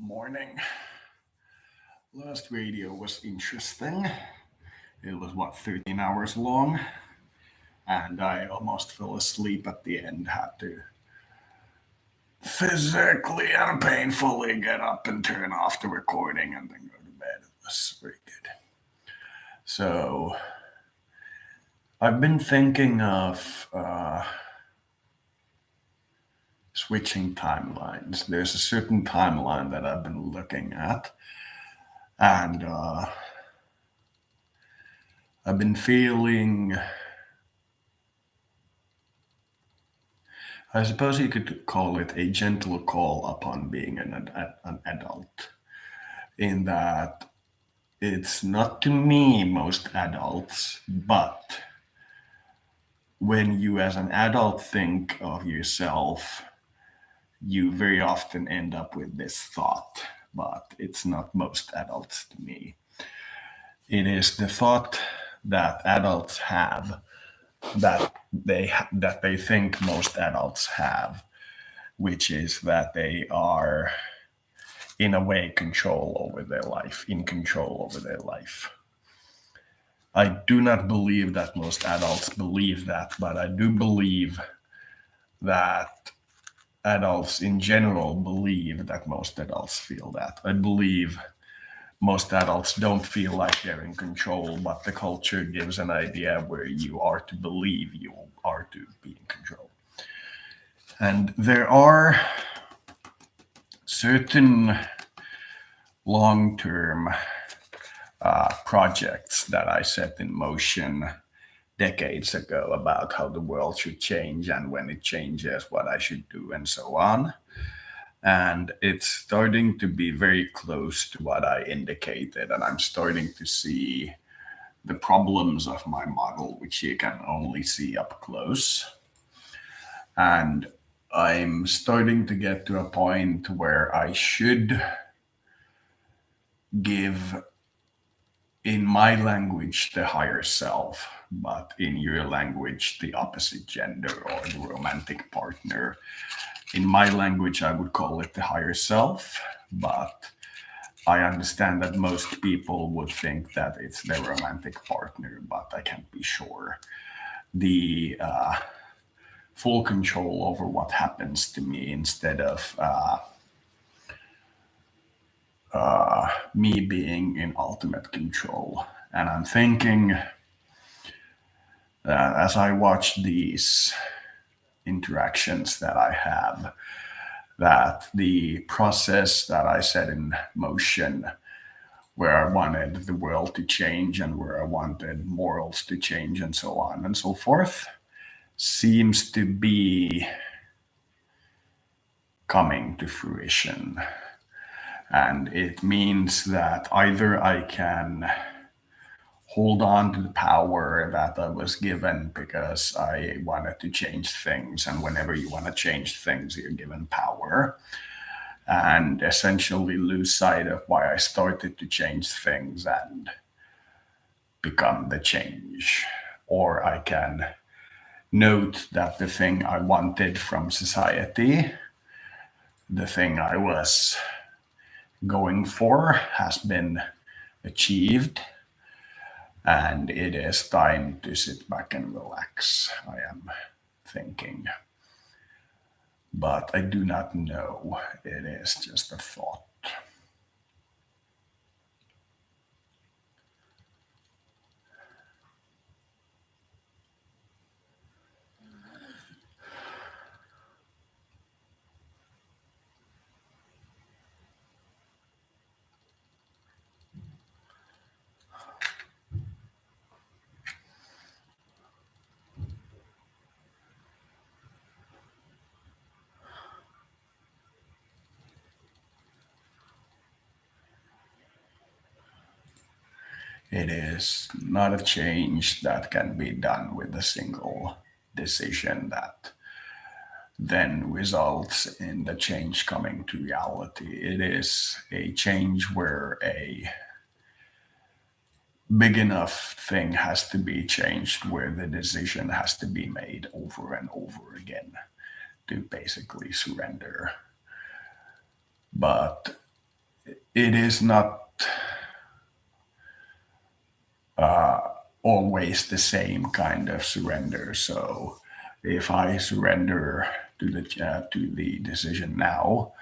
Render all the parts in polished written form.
Morning. Last video was interesting. It was 13 hours long, and I almost fell asleep at the end. Had to physically and painfully get up and turn off the recording and then go to bed. It was very good. So, I've been thinking of switching timelines. There's a certain timeline that I've been looking at, and I've been feeling, I suppose you could call it a gentle call upon being an adult, in that it's not to me most adults, but when you as an adult think of yourself, you very often end up with this thought, but it's not most adults to me. It is the thought that adults have that they think most adults have, which is that they are in a way in control over their life. I do not believe that most adults believe that, but I do believe that adults in general believe that most adults feel that. I believe most adults don't feel like they're in control, but the culture gives an idea where you are to believe you are to be in control. And there are certain long-term projects that I set in motion decades ago about how the world should change, and when it changes, what I should do, and so on. And it's starting to be very close to what I indicated, and I'm starting to see the problems of my model, which you can only see up close. And I'm starting to get to a point where I should give, in my language, the higher self, but in your language, the opposite gender or the romantic partner. In my language, I would call it the higher self, but I understand that most people would think that it's their romantic partner, but I can't be sure. The full control over what happens to me, instead of me being in ultimate control. And I'm thinking that as I watch these interactions that I have, that the process that I set in motion, where I wanted the world to change and where I wanted morals to change and so on and so forth, seems to be coming to fruition. And it means that either I can hold on to the power that I was given because I wanted to change things. And whenever you want to change things, you're given power, and essentially lose sight of why I started to change things and become the change. Or I can note that the thing I wanted from society, the thing I was going for, has been achieved, and it is time to sit back and relax, I am thinking. But I do not know. It is just a thought. It is not a change that can be done with a single decision that then results in the change coming to reality. It is a change where a big enough thing has to be changed, where the decision has to be made over and over again to basically surrender. But it is not always the same kind of surrender. So if I surrender to the decision now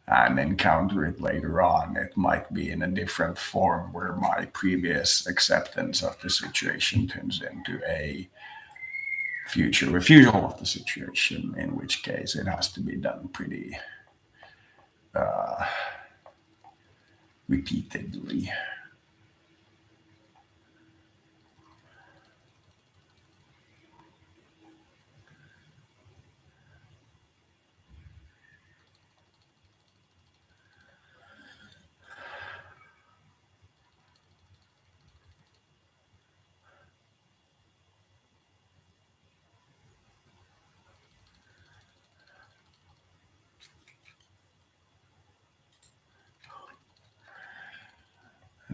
and encounter it later on, it might be in a different form where my previous acceptance of the situation turns into a future refusal of the situation, in which case it has to be done pretty repeatedly.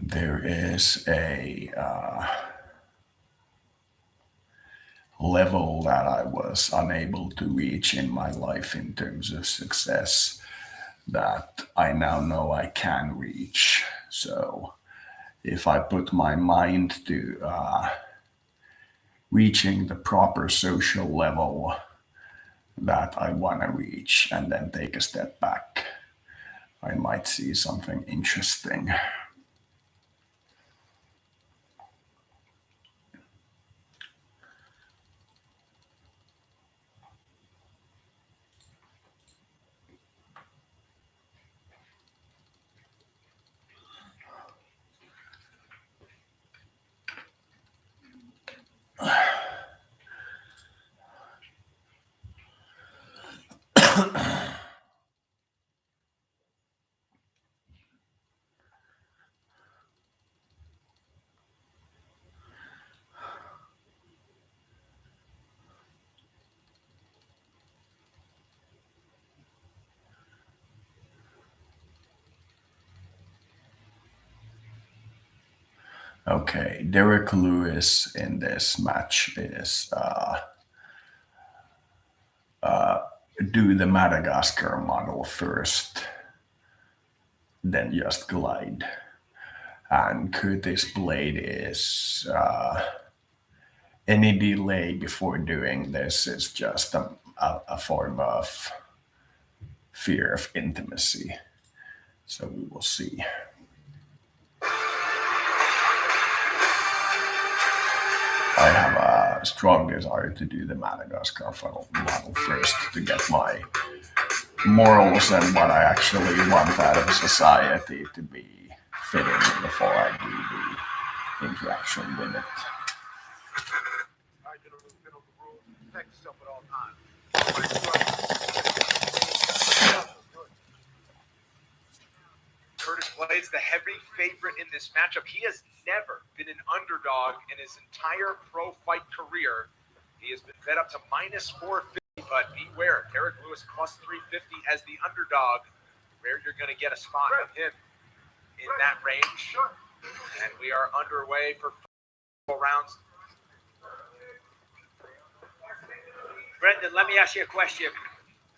There is a level that I was unable to reach in my life in terms of success that I now know I can reach. So if I put my mind to reaching the proper social level that I want to reach and then take a step back, I might see something interesting. Okay, Derek Lewis in this match is do the Madagascar model first, then just glide. And Curtis Blade is any delay before doing this is just a form of fear of intimacy. So we will see. I have a strong desire to do the Madagascar funnel model first to get my morals and what I actually want out of society to be fitting before I do the interaction with it. Curtis Blades, the heavy favorite in this matchup. He has never been an underdog in his entire pro fight career. He has been bet up to minus 450, but beware, Derek Lewis plus 350 as the underdog. Where you're going to get a spot of him in that range. And we are underway for 4 rounds. Brendan, let me ask you a question.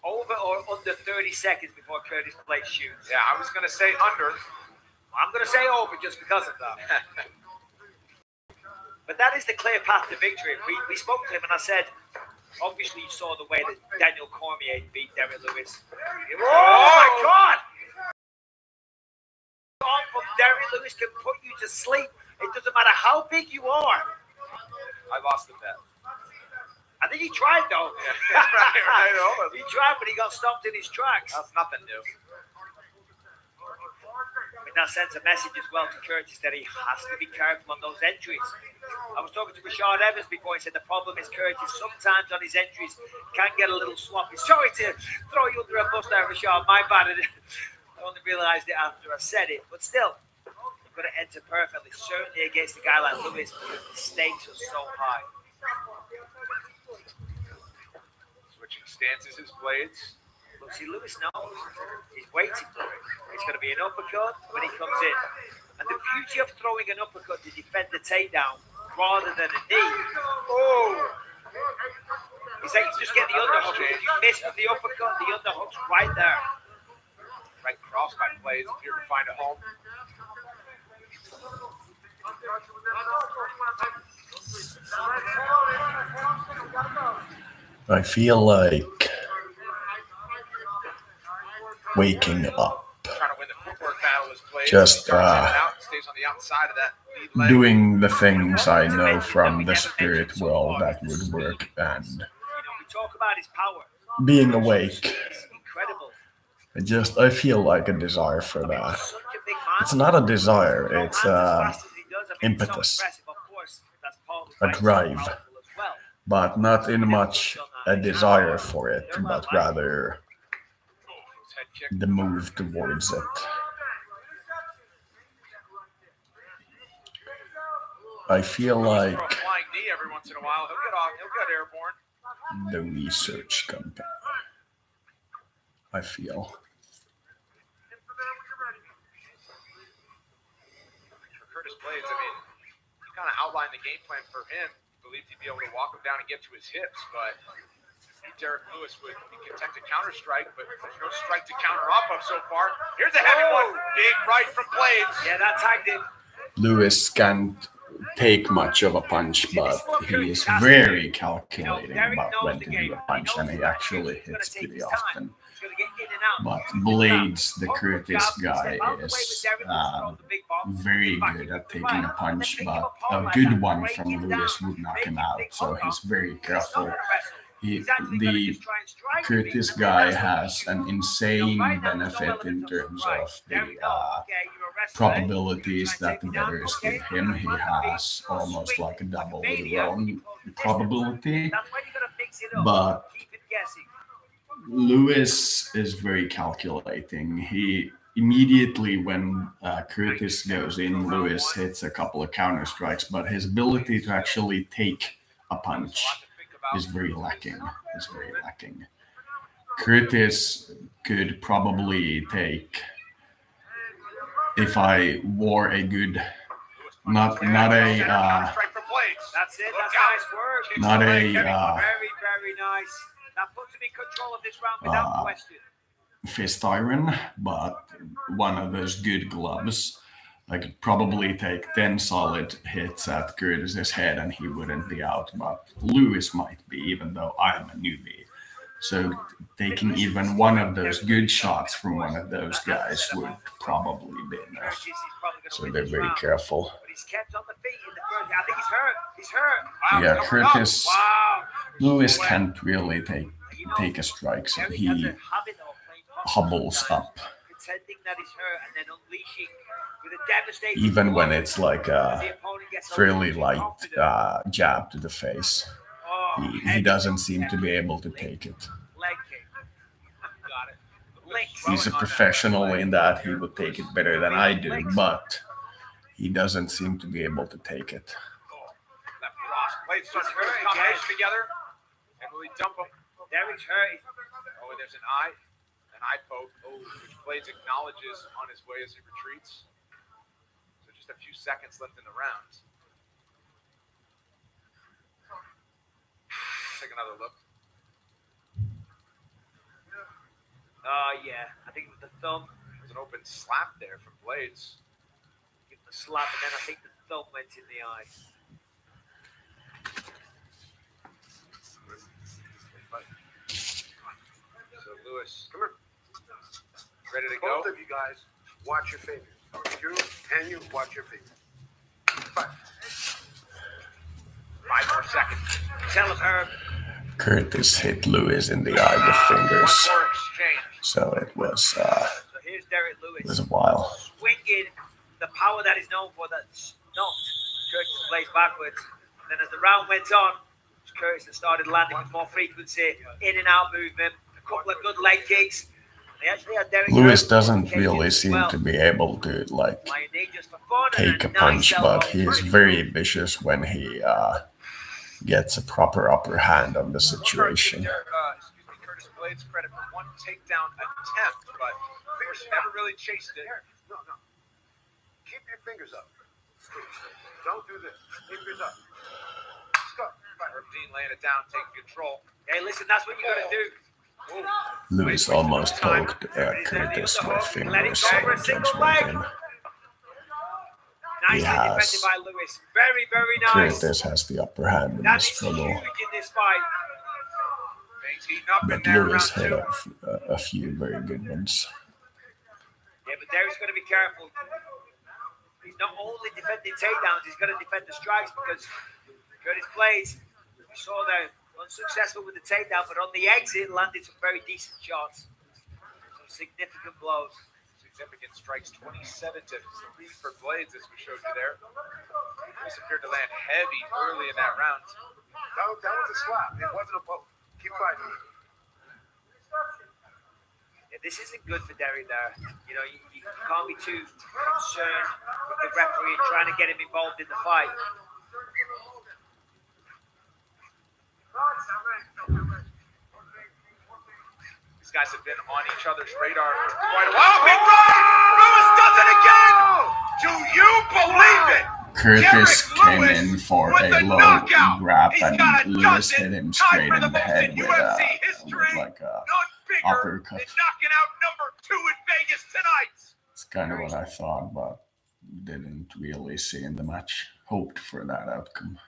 Over or under 30 seconds before Curtis Blade shoots? Yeah, I was going to say under. I'm going to say over just because of that. But that is the clear path to victory. We spoke to him and I said, obviously you saw the way that Daniel Cormier beat Derek Lewis. Oh my God! From Derek Lewis can put you to sleep. It doesn't matter how big you are. I lost the bet. I think he tried though. Yeah, right. He tried, but he got stopped in his tracks. That's nothing new. It now sends a message as well to Curtis that he has to be careful on those entries. I was talking to Rashad Evans before. He said the problem is Curtis sometimes on his entries can get a little sloppy. Sorry to throw you under a bus there, Rashad. My bad. I only realised it after I said it. But still, you've got to enter perfectly. Certainly against a guy like Lewis, the stakes are so high. Switching stances, his blades. Well, see, Lewis knows. He's waiting for it. It's going to be an uppercut when he comes in. And the beauty of throwing an uppercut to defend the takedown rather than a knee. Oh! He's like, just get the underhook. If you miss with the uppercut, the underhook's right there. Right cross by Blades appear to find a home. I feel like waking up. Trying to win the footwork battle as Blades Just starts in and out, stays on the outside of that lead leg. doing the things I know from the spirit world that would work, and You know, we talk about his power. being awake. It's incredible. I feel like a desire for that. Such a big man. It's not a desire, it's As fast as he does, I mean, it's so impetus, impressive. Of course, that's partly a why he's so drive, powerful as well. but not in much a desire for it, but rather Head kick. the move towards it. I feel Throw a like flying knee every once in a while. He'll get airborne. the research company. I feel. For Curtis Blades, I mean, you kind of outlined the game plan for him. Believed he'd be able to walk him down and get to his hips, but Derek Lewis would attempt a counter strike, but there's no strike to counter off of so far. Here's a heavy one. Big right from Blades. Yeah, that tagged him. Lewis can't take much of a punch, but he is very calculating about when to do a punch, and he actually hits pretty often. But Blades, the Curtis guy, is very good at taking a punch, but a good one from Lewis would knock him out, so he's very careful. The Curtis guy has an insane benefit in terms of the probabilities that the betters give him. He has almost like a double the wrong probability, but Lewis is very calculating. He immediately, when Curtis goes in, Lewis hits a couple of counter strikes, but his ability to actually take a punch is very lacking. Curtis could probably take, if I wore a good, not a That's it. That's nice work. not a Very, very nice. That puts him in control of this round without question. fist iron, but one of those good gloves. I could probably take 10 solid hits at Curtis's head and he wouldn't be out, but Lewis might be, even though I'm a newbie. So taking even one of those good shots from one of those guys would probably be enough. So they're very careful. But he's kept on the feet in the first. I think he's hurt. Yeah, Curtis, Lewis can't really take a strike, so he hobbles up. Pretending that he's hurt and then unleashing with a devastating Even when blow. it's like a fairly light jab to the face. He doesn't seem to be able to take it. Leg kick. Got it. Leg kick. He's a professional in that he would take it better than I do, but he doesn't seem to be able to take it. Left cross. Blades starts to put a combination together. And will he dump him? Derek's hurt. Oh, and there's an eye poke, which Blades acknowledges on his way as he retreats. So just a few seconds left in the round. Take another look. Yeah. I think with the thumb. There's an open slap there from Blades. Give the slap, and then I think the thumb went in the eye. So Lewis, come here. Ready to go? Both of you guys, watch your fingers. You watch your fingers. 5 more seconds. Tell him, Herb. Curtis hit Lewis in the eye with fingers, One more exchange. so it was So here's Derek Lewis. a while. Swinging the power that he's known for, that knocked Curtis Blades backwards. And then as the round went on, Curtis had started landing with more frequency, in and out movement, a couple of good leg kicks. They actually had Derek Lewis Hurd doesn't kicking really as seem well. to be able to like Lying knee just for fun, take a and punch, nice but elbow. he is very vicious when he gets a proper upper hand on the situation. Curtis Blades credit for one takedown attempt, but of course never really chased it. No. Keep your fingers up. Don't do this. Keep yours up. Let's go. Herb Dean laying it down, taking control. Hey, listen, that's what you got to do. Lewis almost poked Curtis with fingers, so judge went in. Nicely defended by Lewis. Very, very nice. Curtis has the upper hand in That the is struggle, huge in this fight. Things heating up in but there Lewis round had two. a few very good ones. Yeah, but Derry's got to be careful. He's not only defending takedowns, he's got to defend the strikes because Curtis Blades, we saw there, unsuccessful with the takedown, but on the exit landed some very decent shots. Some significant blows. Significant strikes, 27 to 3 for Blades, as we showed you there. This appeared to land heavy early in that round. That was a slap. It wasn't a poke. Keep fighting. Yeah, this isn't good for Derry there. You know, you can't be too concerned with the referee trying to get him involved in the fight. These guys have been on each other's radar for quite a while. Big right! Lewis does it again! Do you believe it? Curtis Derek came Lewis in for with a the low knockout. grab, He's and got a Lewis dozen, hit him tied straight for in the the most head in with UFC history. like a None bigger uppercut. than knocking out number 2 in Vegas tonight. It's kind of what I thought, but didn't really see in the match. Hoped for that outcome.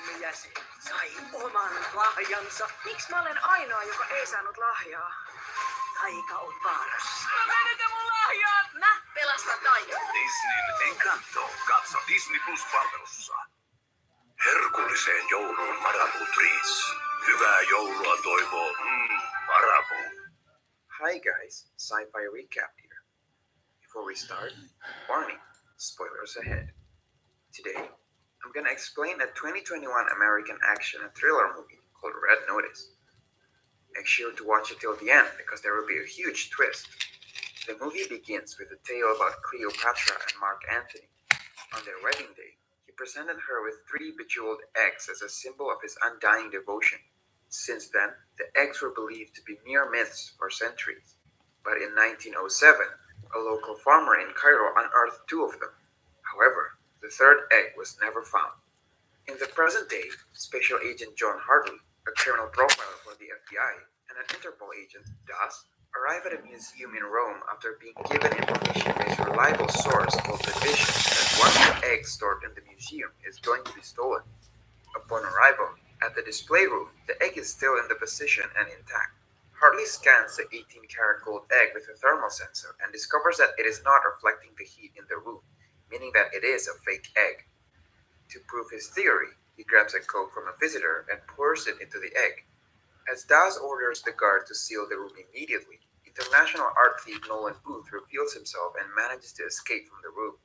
Harley-myyjäsi sai oman lahjansa. Miksi mä olen ainoa, joka ei saanut lahjaa? Taika on vaarassa. Menetä mun lahjaa! Mä pelastan taikan. Disneyn Encanto. Katso Disney Plus-palvelussa. Herkulliseen jouluun Marabu Treats. Hyvää joulua toivoo Marabu. Hi guys, Sci-Fi Recap here. Before we start, warning, spoilers ahead. Today, I'm gonna explain a 2021 American action and thriller movie called Red Notice. Make sure to watch it till the end because there will be a huge twist. The movie begins with a tale about Cleopatra and Mark Antony. On their wedding day, he presented her with 3 bejeweled eggs as a symbol of his undying devotion. Since then, the eggs were believed to be mere myths for centuries. But in 1907, a local farmer in Cairo unearthed 2 of them. However, the 3rd egg was never found. In the present day, Special Agent John Hartley, a criminal profiler for the FBI, and an Interpol agent, Das, arrive at a museum in Rome after being given information by a reliable source called the Bishop that one of the eggs stored in the museum is going to be stolen. Upon arrival, at the display room, the egg is still in the position and intact. Hartley scans the 18-karat gold egg with a thermal sensor and discovers that it is not reflecting the heat in the room, meaning that it is a fake egg. To prove his theory, he grabs a Coke from a visitor and pours it into the egg. As Daz orders the guard to seal the room immediately, international art thief Nolan Booth reveals himself and manages to escape from the room.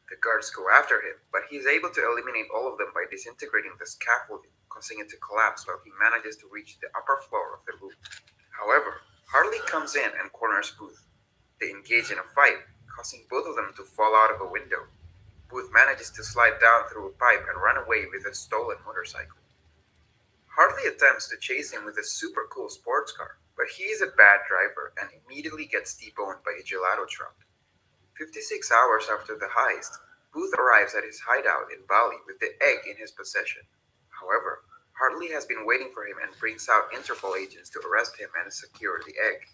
The guards go after him, but he is able to eliminate all of them by disintegrating the scaffolding, causing it to collapse while he manages to reach the upper floor of the room. However, Hartley comes in and corners Booth. They engage in a fight, causing both of them to fall out of a window. Booth manages to slide down through a pipe and run away with a stolen motorcycle. Hartley attempts to chase him with a super cool sports car, but he is a bad driver and immediately gets T-boned by a gelato truck. 56 hours after the heist, Booth arrives at his hideout in Bali with the egg in his possession. However, Hartley has been waiting for him and brings out Interpol agents to arrest him and secure the egg.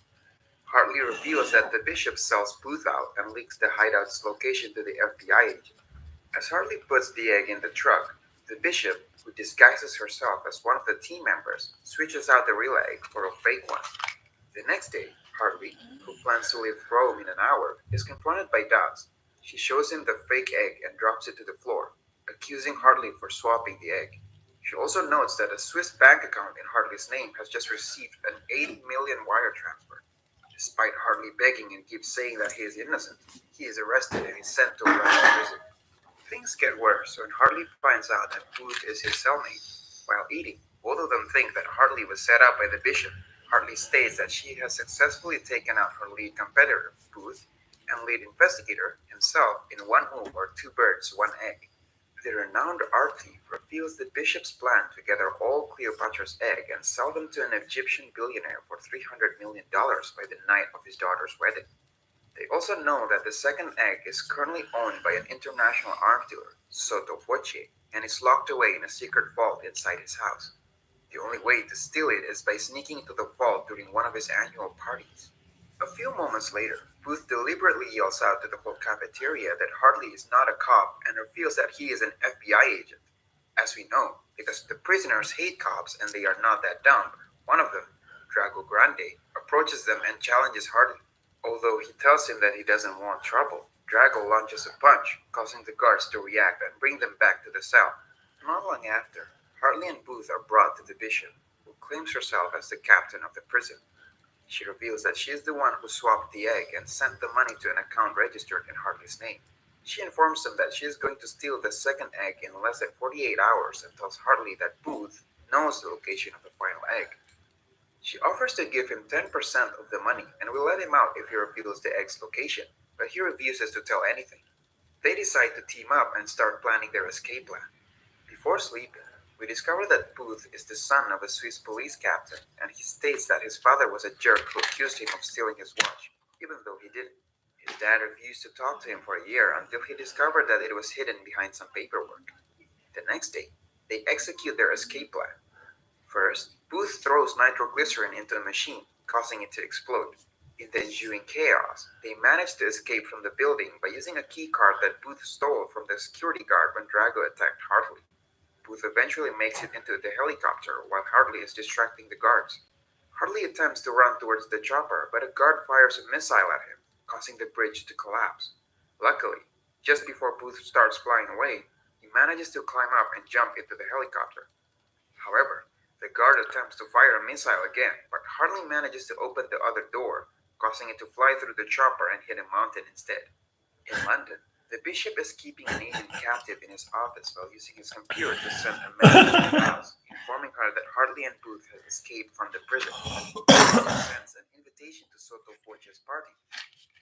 Hartley reveals that the Bishop sells Booth out and leaks the hideout's location to the FBI agent. As Hartley puts the egg in the truck, the Bishop, who disguises herself as one of the team members, switches out the real egg for a fake one. The next day, Hartley, who plans to leave Rome in an hour, is confronted by Daz. She shows him the fake egg and drops it to the floor, accusing Hartley for swapping the egg. She also notes that a Swiss bank account in Hartley's name has just received an 80 million wire transfer. Despite Hartley begging and keeps saying that he is innocent, he is arrested and is sent to a Russian prison. Things get worse when Hartley finds out that Booth is his cellmate. While eating, both of them think that Hartley was set up by the Bishop. Hartley states that she has successfully taken out her lead competitor, Booth, and lead investigator, himself, in one move or 2 birds, 1 egg. The renowned art thief reveals the Bishop's plan to gather all Cleopatra's egg and sell them to an Egyptian billionaire for $300 million by the night of his daughter's wedding. They also know that the second egg is currently owned by an international arms dealer, Sotto Voce, and is locked away in a secret vault inside his house. The only way to steal it is by sneaking into the vault during one of his annual parties. A few moments later, Booth deliberately yells out to the whole cafeteria that Hartley is not a cop and reveals that he is an FBI agent. As we know, because the prisoners hate cops and they are not that dumb, one of them, Drago Grande, approaches them and challenges Hartley. Although he tells him that he doesn't want trouble, Drago launches a punch, causing the guards to react and bring them back to the cell. Not long after, Hartley and Booth are brought to the Bishop, who claims herself as the captain of the prison. She reveals that she is the one who swapped the egg and sent the money to an account registered in Hartley's name. She informs them that she is going to steal the second egg in less than 48 hours and tells Hartley that Booth knows the location of the final egg. She offers to give him 10% of the money and will let him out if he reveals the egg's location, but he refuses to tell anything. They decide to team up and start planning their escape plan. Before sleeping, we discover that Booth is the son of a Swiss police captain, and he states that his father was a jerk who accused him of stealing his watch, even though he didn't. His dad refused to talk to him for a year until he discovered that it was hidden behind some paperwork. The next day, they execute their escape plan. First, Booth throws nitroglycerin into a machine, causing it to explode. In the ensuing chaos, they manage to escape from the building by using a key card that Booth stole from the security guard when Drago attacked Hartley. Booth eventually makes it into the helicopter while Hartley is distracting the guards. Hartley attempts to run towards the chopper, but a guard fires a missile at him, causing the bridge to collapse. Luckily, just before Booth starts flying away, he manages to climb up and jump into the helicopter. However, the guard attempts to fire a missile again, but Hartley manages to open the other door, causing it to fly through the chopper and hit a mountain instead. In London, the bishop is keeping an agent captive in his office while using his computer to send a message to the house, informing her that Hartley and Booth has escaped from the prison. He sends an invitation to Soto Forge's party.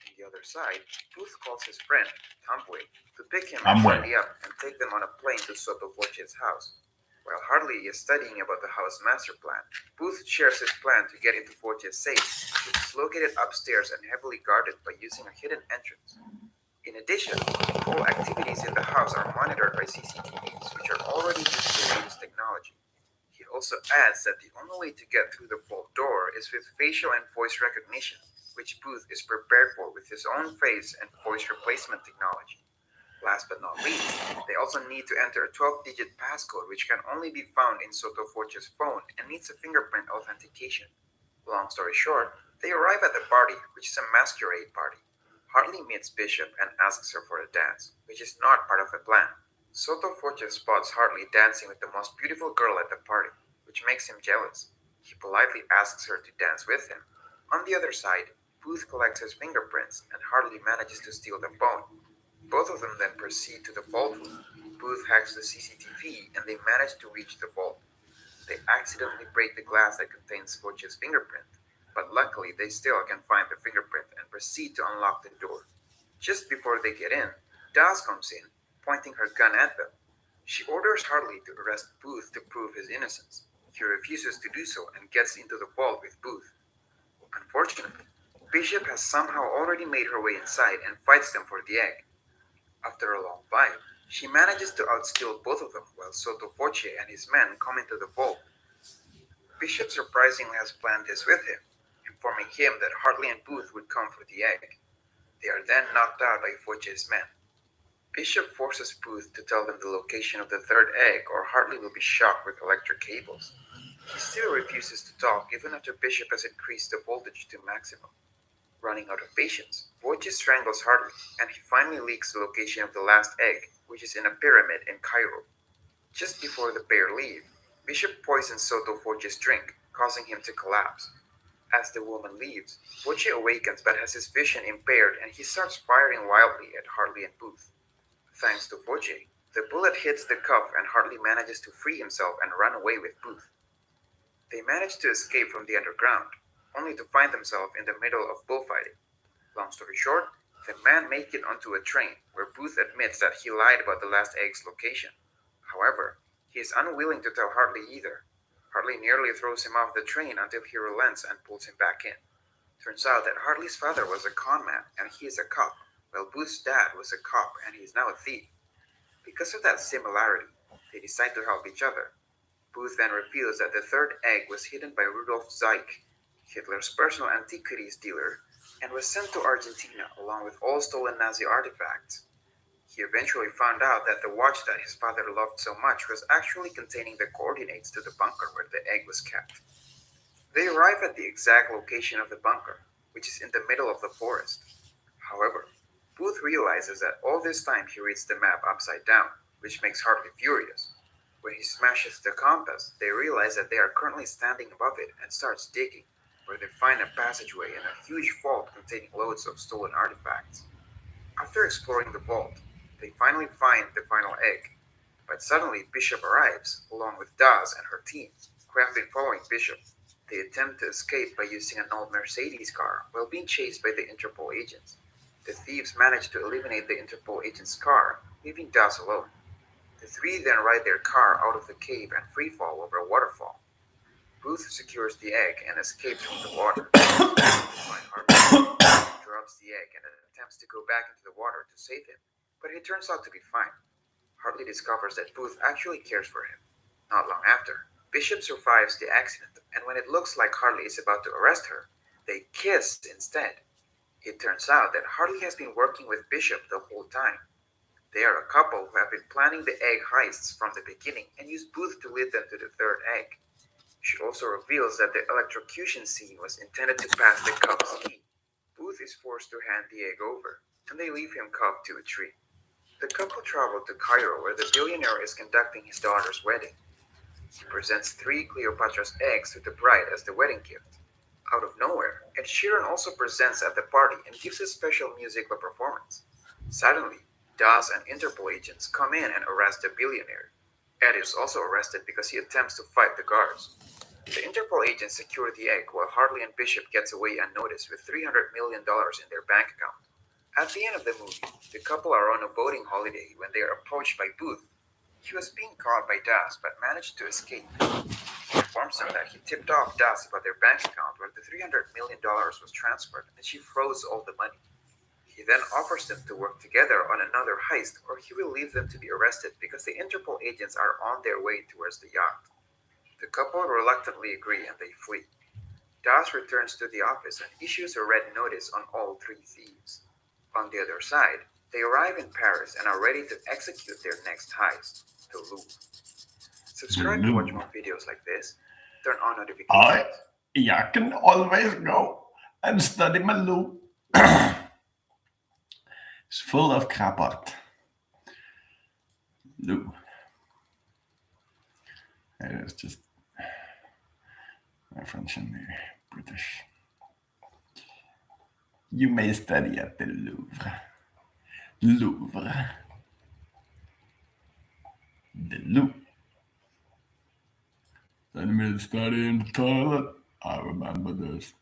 On the other side, Booth calls his friend, Tomway, to pick him and Amway. Hartley up and take them on a plane to Soto Forge's house. While Hartley is studying about the house master plan, Booth shares his plan to get into Forge's safe, which is located upstairs and heavily guarded by using a hidden entrance. In addition, all activities in the house are monitored by CCTVs, which are already using the latest technology. He also adds that the only way to get through the vault door is with facial and voice recognition, which Booth is prepared for with his own face and voice replacement technology. Last but not least, they also need to enter a 12-digit passcode which can only be found in Soto Forge's phone and needs a fingerprint authentication. Long story short, they arrive at the party, which is a masquerade party. Hartley meets Bishop and asks her for a dance, which is not part of the plan. Soto Forge spots Hartley dancing with the most beautiful girl at the party, which makes him jealous. He politely asks her to dance with him. On the other side, Booth collects his fingerprints and Hartley manages to steal the phone. Both of them then proceed to the vault room. Booth hacks the CCTV and they manage to reach the vault. They accidentally break the glass that contains Forge's fingerprint, but luckily they still can find the fingerprint and proceed to unlock the door. Just before they get in, Dawes comes in, pointing her gun at them. She orders Hartley to arrest Booth to prove his innocence. He refuses to do so and gets into the vault with Booth. Unfortunately, Bishop has somehow already made her way inside and fights them for the egg. After a long fight, she manages to outskill both of them while Soto Force and his men come into the vault. Bishop surprisingly has planned this with him, informing him that Hartley and Booth would come for the egg. They are then knocked out by Forge's men. Bishop forces Booth to tell them the location of the third egg or Hartley will be shocked with electric cables. He still refuses to talk even after Bishop has increased the voltage to maximum. Running out of patience, Forge strangles Hartley and he finally leaks the location of the last egg, which is in a pyramid in Cairo. Just before the pair leave, Bishop poisons Soto Forge's drink, causing him to collapse. As the woman leaves, Forge awakens but has his vision impaired and he starts firing wildly at Hartley and Booth. Thanks to Forge, the bullet hits the cuff and Hartley manages to free himself and run away with Booth. They manage to escape from the underground, only to find themselves in the middle of bullfighting. Long story short, the men make it onto a train where Booth admits that he lied about the last egg's location. However, he is unwilling to tell Hartley either. Hartley nearly throws him off the train until he relents and pulls him back in. Turns out that Hartley's father was a con man and he is a cop, while Booth's dad was a cop and he is now a thief. Because of that similarity, they decide to help each other. Booth then reveals that the third egg was hidden by Rudolf Zeig, Hitler's personal antiquities dealer, and was sent to Argentina along with all stolen Nazi artifacts. He eventually found out that the watch that his father loved so much was actually containing the coordinates to the bunker where the egg was kept. They arrive at the exact location of the bunker, which is in the middle of the forest. However, Booth realizes that all this time he reads the map upside down, which makes Hartley furious. When he smashes the compass, they realize that they are currently standing above it and starts digging, where they find a passageway and a huge vault containing loads of stolen artifacts. After exploring the vault, they finally find the final egg, but suddenly Bishop arrives, along with Dawes and her team, who have been following Bishop. They attempt to escape by using an old Mercedes car while being chased by the Interpol agents. The thieves manage to eliminate the Interpol agent's car, leaving Dawes alone. The three then ride their car out of the cave and freefall over a waterfall. Booth secures the egg and escapes from the water. Find Hartley, drops the egg and attempts to go back into the water to save him, but he turns out to be fine. Hartley discovers that Booth actually cares for him. Not long after, Bishop survives the accident, and when it looks like Hartley is about to arrest her, they kiss instead. It turns out that Hartley has been working with Bishop the whole time. They are a couple who have been planning the egg heists from the beginning and use Booth to lead them to the third egg. She also reveals that the electrocution scene was intended to pass the cup's key. Booth is forced to hand the egg over, and they leave him cuffed to a tree. The couple travel to Cairo where the billionaire is conducting his daughter's wedding. He presents three Cleopatra's eggs to the bride as the wedding gift. Out of nowhere, Ed Sheeran also presents at the party and gives a special musical performance. Suddenly, DAS and Interpol agents come in and arrest the billionaire. Ed is also arrested because he attempts to fight the guards. The Interpol agents secure the egg while Hartley and Bishop gets away unnoticed with $300 million in their bank account. At the end of the movie, the couple are on a boating holiday when they are approached by Booth. He was being caught by Das but managed to escape. He informs them that he tipped off Das about their bank account where the $300 million was transferred and she froze all the money. He then offers them to work together on another heist or he will leave them to be arrested because the Interpol agents are on their way towards the yacht. The couple reluctantly agree and they flee. Das returns to the office and issues a red notice on all three thieves. On the other side, they arrive in Paris and are ready to execute their next heist, the Louvre. The Subscribe to watch Louvre. more videos like this. Turn on I, notifications. I can always go and study my Louvre. It's full of crap art. Louvre. It is just my French and the British. You may study at the Louvre. Louvre. The Louvre. Send me to study in the toilet. I remember this.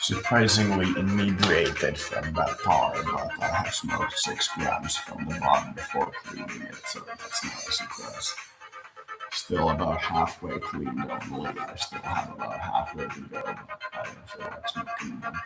Surprisingly inebriated from that tar, but I have smoked 6 grams from the bottom before cleaning it, so that's not a surprise. Still about halfway cleaned, only I still have about halfway to go, but I don't feel like smoking them.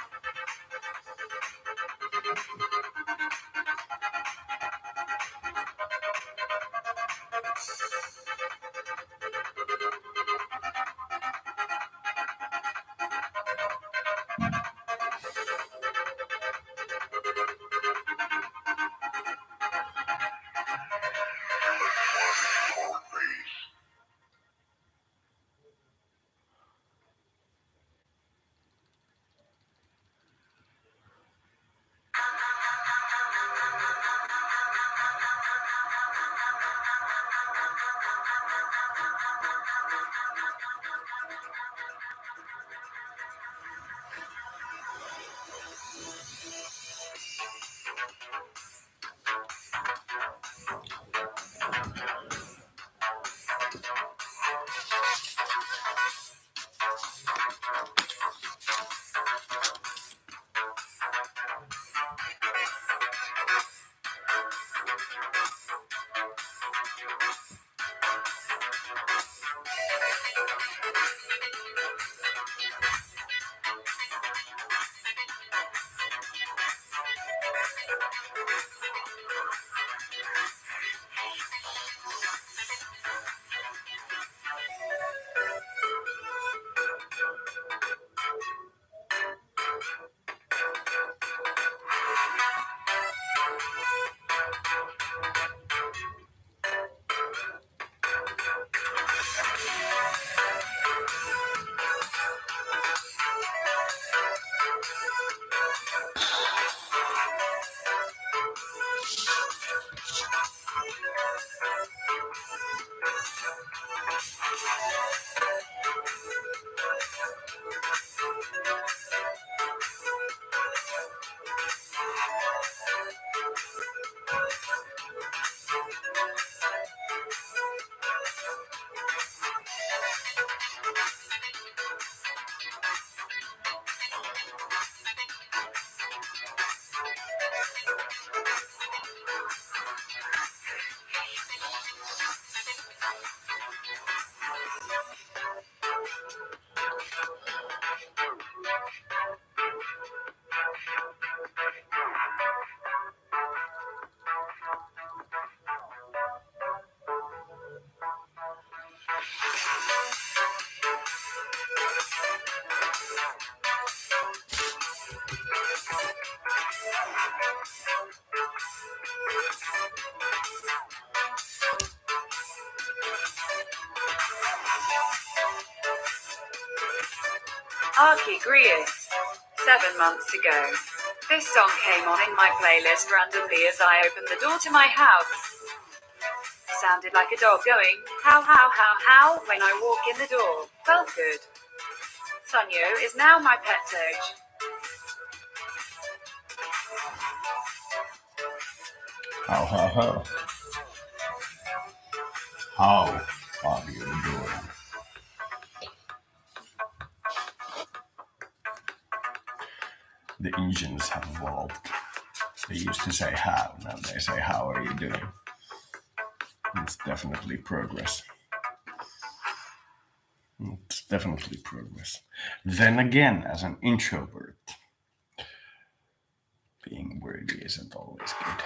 Archie Grease, 7 months ago. This song came on in my playlist randomly as I opened the door to my house. Sounded like a dog going, how, when I walk in the door. Felt good. Sonyo is now my pet Doge. How, how, how. How are you doing? The engines have evolved. They used to say how, now they say how are you doing? It's definitely progress. It's definitely progress. Then again, as an introvert, being wordy isn't always good.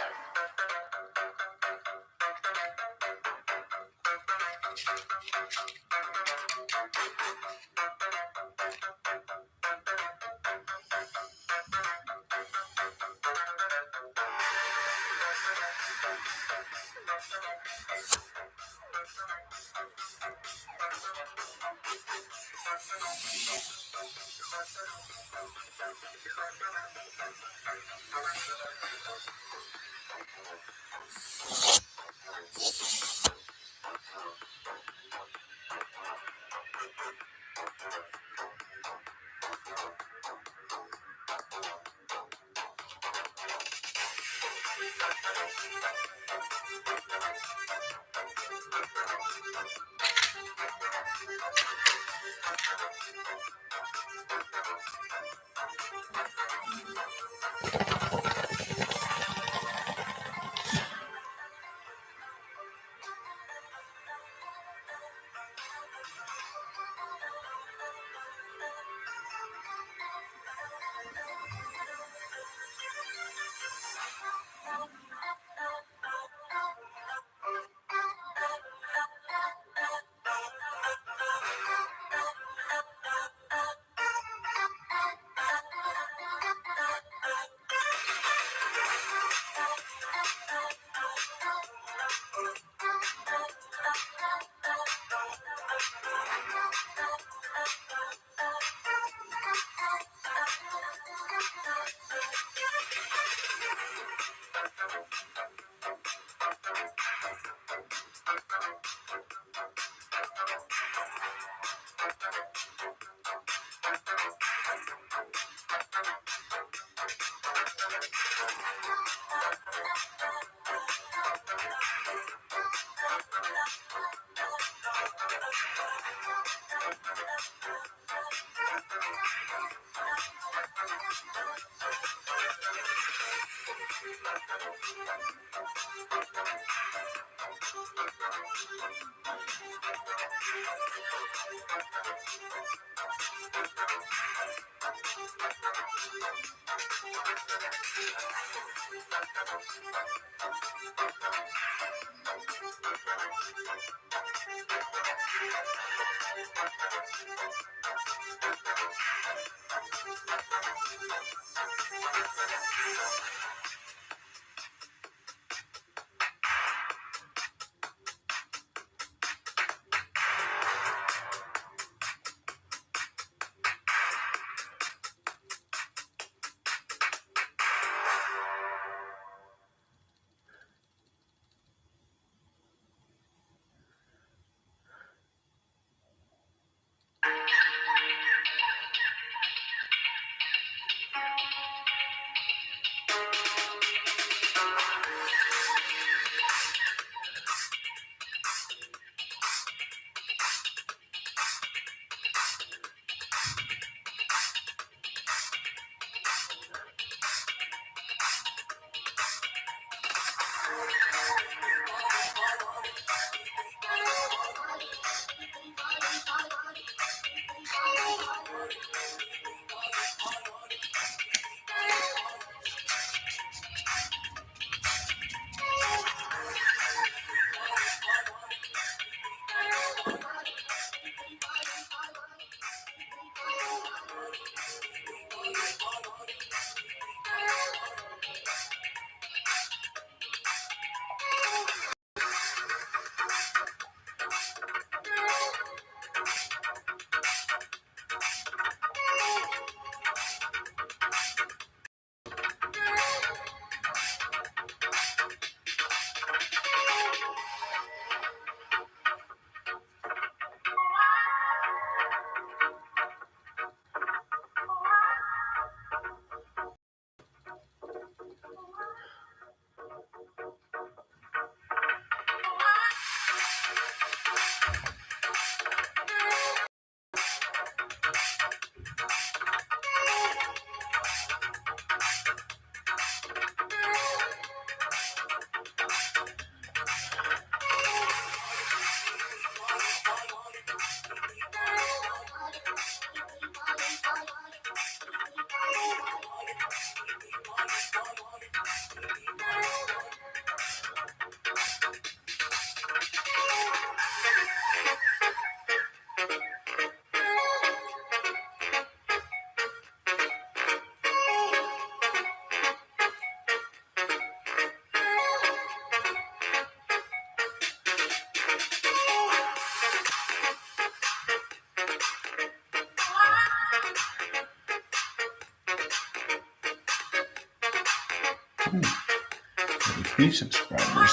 33 subscribers.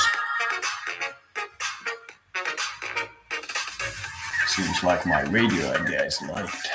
Seems like my radio idea is liked.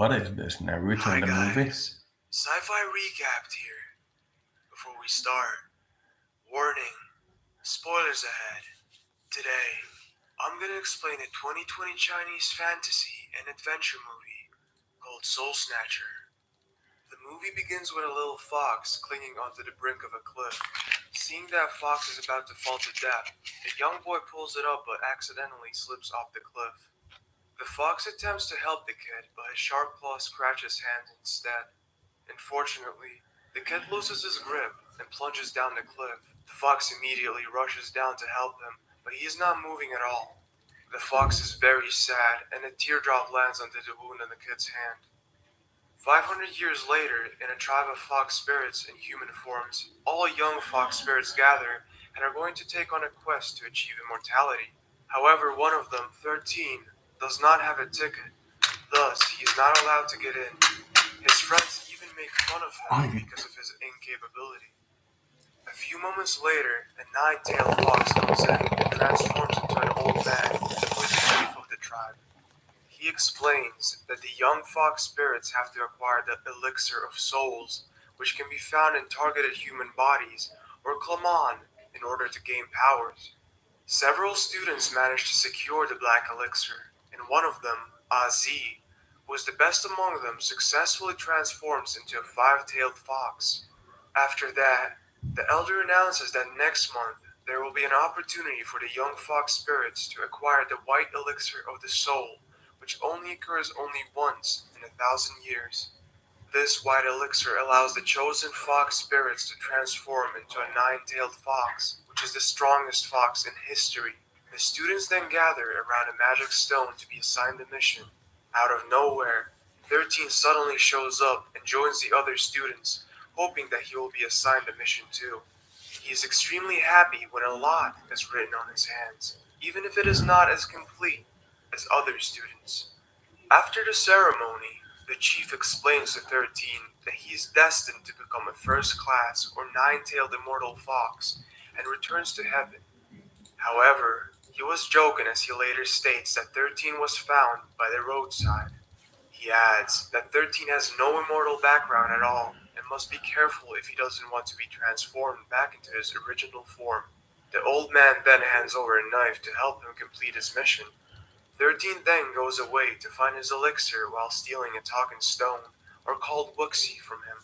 What is this, Naruto the movie? Sci-fi recapped here. Before we start, warning, spoilers ahead. Today, I'm gonna explain a 2020 Chinese fantasy and adventure movie called Soul Snatcher. The movie begins with a little fox clinging onto the brink of a cliff. Seeing that fox is about to fall to death, the young boy pulls it up but accidentally slips off the cliff. The fox attempts to help the kid, but his sharp claws scratch his hand instead. Unfortunately, the kid loses his grip and plunges down the cliff. The fox immediately rushes down to help him, but he is not moving at all. The fox is very sad, and a teardrop lands onto the wound on the kid's hand. 500 years later, in a tribe of fox spirits in human forms, all young fox spirits gather and are going to take on a quest to achieve immortality. However, one of them, 13, does not have a ticket. Thus, he is not allowed to get in. His friends even make fun of him because of his incapability. A few moments later, a nine-tailed fox comes in and transforms into an old man who is the chief of the tribe. He explains that the young fox spirits have to acquire the elixir of souls, which can be found in targeted human bodies, or Klaman, in order to gain powers. Several students managed to secure the black elixir, and one of them, Azi, who was the best among them, successfully transforms into a five-tailed fox. After that, the elder announces that next month there will be an opportunity for the young fox spirits to acquire the white elixir of the soul, which only occurs only once in 1,000 years. This white elixir allows the chosen fox spirits to transform into a nine-tailed fox, which is the strongest fox in history. The students then gather around a magic stone to be assigned a mission. Out of nowhere, 13 suddenly shows up and joins the other students, hoping that he will be assigned a mission too. He is extremely happy when a lot is written on his hands, even if it is not as complete as other students. After the ceremony, the chief explains to 13 that he is destined to become a first class or nine-tailed immortal fox and returns to heaven. However, he was joking as he later states that 13 was found by the roadside. He adds that 13 has no immortal background at all and must be careful if he doesn't want to be transformed back into his original form. The old man then hands over a knife to help him complete his mission. 13 then goes away to find his elixir while stealing a talking stone, or called Wuxi, from him.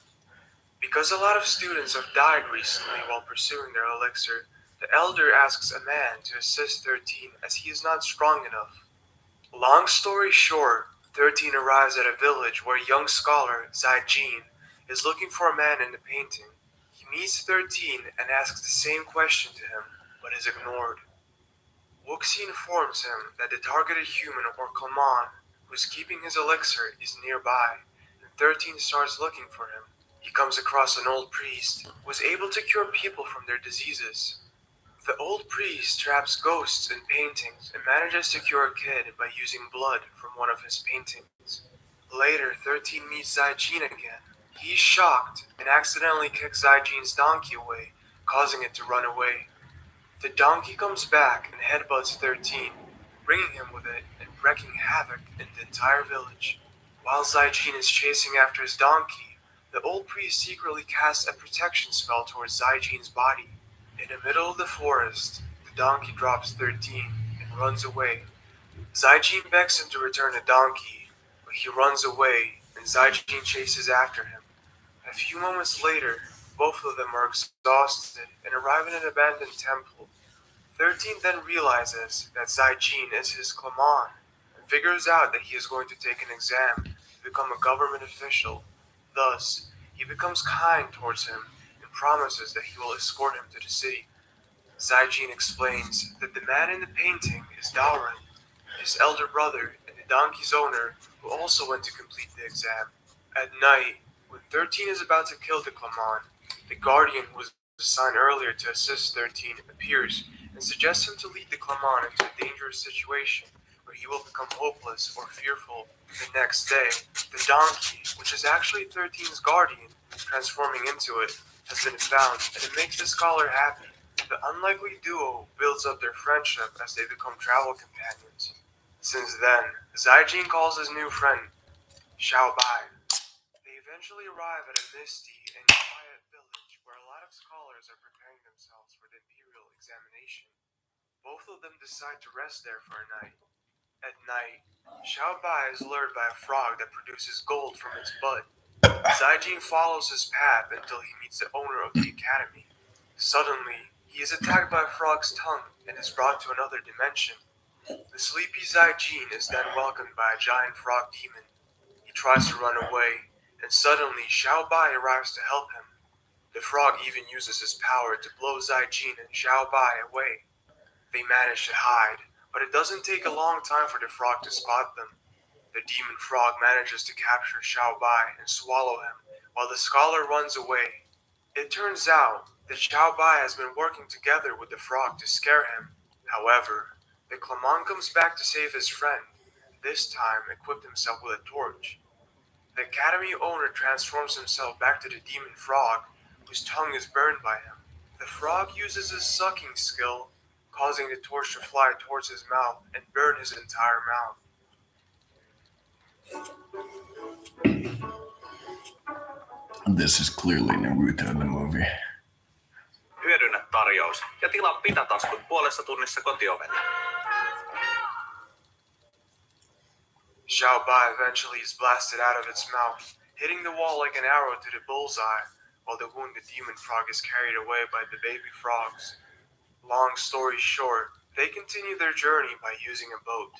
Because a lot of students have died recently while pursuing their elixir, the elder asks a man to assist 13 as he is not strong enough. Long story short, 13 arrives at a village where a young scholar, Zai Jin, is looking for a man in the painting. He meets 13 and asks the same question to him, but is ignored. Wuxi informs him that the targeted human, or Kalman, who is keeping his elixir, is nearby, and 13 starts looking for him. He comes across an old priest who is able to cure people from their diseases. The old priest traps ghosts in paintings and manages to cure a kid by using blood from one of his paintings. Later, 13 meets Zaijin again. He's shocked and accidentally kicks Zaijin's donkey away, causing it to run away. The donkey comes back and headbutts 13, bringing him with it and wreaking havoc in the entire village. While Zaijin is chasing after his donkey, the old priest secretly casts a protection spell towards Zaijin's body. In the middle of the forest, the donkey drops 13 and runs away. Zaijin begs him to return the donkey, but he runs away and Zaijin chases after him. A few moments later, both of them are exhausted and arrive in an abandoned temple. 13 then realizes that Zaijin is his Clement and figures out that he is going to take an exam to become a government official. Thus, he becomes kind towards him and promises that he will escort him to the city. Zaijin explains that the man in the painting is Daoren, his elder brother and the donkey's owner who also went to complete the exam. At night, when 13 is about to kill the Clement, the guardian who was assigned earlier to assist 13 appears and suggests him to lead the Clement into a dangerous situation where he will become hopeless or fearful. The next day, the donkey, which is actually 13's guardian, transforming into it, has been found, and it makes the scholar happy. The unlikely duo builds up their friendship as they become travel companions. Since then, Zaijin calls his new friend Xiao Bai. They eventually arrive at a misty and quiet village where a lot of scholars are preparing themselves for the imperial examination. Both of them decide to rest there for a night. At night, Xiao Bai is lured by a frog that produces gold from its butt. Zaijin follows his path until he meets the owner of the academy. Suddenly, he is attacked by a frog's tongue and is brought to another dimension. The sleepy Zaijin is then welcomed by a giant frog demon. He tries to run away, and suddenly Xiao Bai arrives to help him. The frog even uses his power to blow Zaijin and Xiao Bai away. They manage to hide, but it doesn't take a long time for the frog to spot them. The demon frog manages to capture Xiao Bai and swallow him, while the scholar runs away. It turns out that Xiao Bai has been working together with the frog to scare him. However, the Clement comes back to save his friend, this time equipped himself with a torch. The academy owner transforms himself back to the demon frog, whose tongue is burned by him. The frog uses his sucking skill, causing the torch to fly towards his mouth and burn his entire mouth. This is clearly Naruto, the movie. Hyödynnä tarjous ja tilaa pitataskut puolessa tunnissa kotiovelle. Xiao Bai eventually is blasted out of its mouth, hitting the wall like an arrow to the bullseye, while the wounded demon frog is carried away by the baby frogs. Long story short, they continue their journey by using a boat.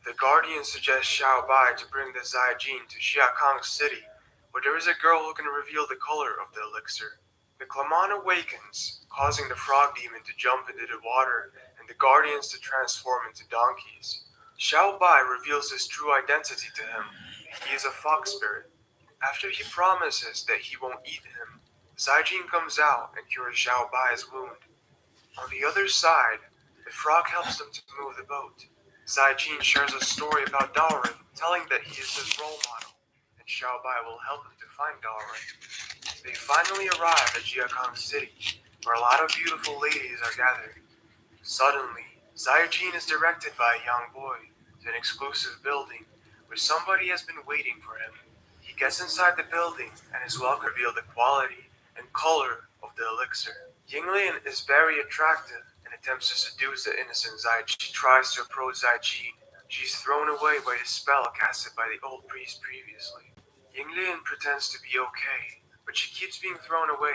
The Guardian suggests Xiao Bai to bring the Zaijin to Xiakang City, where there is a girl who can reveal the color of the elixir. The Clement awakens, causing the frog demon to jump into the water and the Guardians to transform into donkeys. Xiao Bai reveals his true identity to him. He is a fox spirit. After he promises that he won't eat him, Zaijin comes out and cures Xiao Bai's wound. On the other side, the frog helps them to move the boat. Zaijin shares a story about Daoren, telling that he is his role model, and Xiao Bai will help him to find Daoren. They finally arrive at Jiakang City, where a lot of beautiful ladies are gathered. Suddenly, Zaijin is directed by a young boy to an exclusive building where somebody has been waiting for him. He gets inside the building and is welcome to reveal the quality and color of the elixir. Yinglian is very attractive and attempts to seduce the innocent Zaijin. She tries to approach Zaijin. She is thrown away by the spell casted by the old priest previously. Yinglian pretends to be okay, but she keeps being thrown away